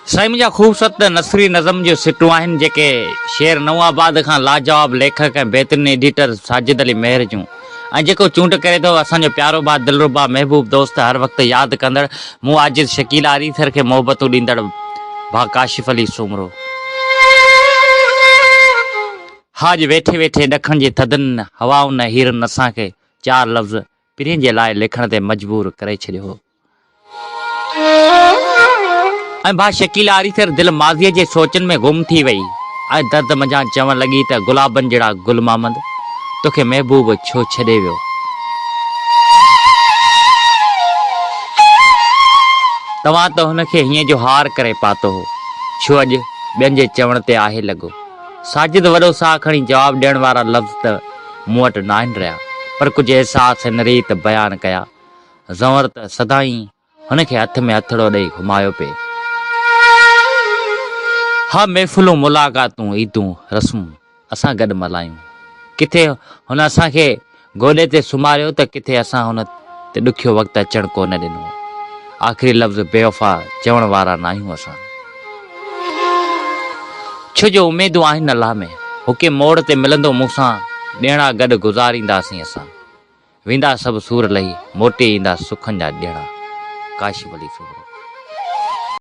साईं मुंहिंजा ख़ूबसूरत नसरी नज़म जो सिटूं आहिनि जेके शेर नवाबाद खां लाजवाब लेखक ऐं बहितरीन एडिटर साजिद अली मेहर जूं ऐं जेको चूंड करे थो असांजो प्यारो भाउ दिलरुबा महबूब दोस्त हर वक़्तु यादि कंदड़ मूं आजिज़ शकील आरीथर खे मोहबतूं ॾींदड़ भाउ काशिफ़ अली सूमरो। हाज वेठे वेठे ॾखण जे थधनि हवाउनि हीरनि असांखे चार लफ़्ज़ पिरीं जे लाइ लिखण ते मजबूर करे छॾियो हो। ऐं भाउ शकील आरीथर दिलि माज़ीअ जे सोचनि में गुम थी वई ऐं दर्द मंझां चवणु लॻी त गुलाबनि जहिड़ा गुल मामद तोखे महबूब छो छॾे वियो। तव्हां त हुनखे हीअं जो हार करे पातो हो छो अॼु ॿियनि जे चवण ते आहे लॻो। साजिद वॾो साह खणी जवाबु ॾियण वारा लफ़्ज़ त मूं वटि न आहिनि रहिया पर कुझु अहसास हिन रीत बयानु कया ज़ंवर त सदाई हुनखे हथ में हथड़ो ॾेई घुमायो पिए। हा महफ़िलूं मुलाक़ातूं ईदूं रस्मूं असां गॾु मल्हायूं किथे हुन असांखे गोॾे ते सुम्हारियो त किथे असां हुन ते ॾुखियो वक़्तु अचणु कोन ॾिनो। आख़िरी लफ़्ज़ बेवफ़ा चवण वारा न आहियूं असां छो जो उमेदूं आहिनि अलाह में हुके मोड़ ते मिलंदो मूंसां ॾियणा गॾु गुज़ारींदासीं असां वेंदा सभु सूर लही मोटे ईंदा सुखनि जा ॾियणा। काशिफ़ अली सूमरो।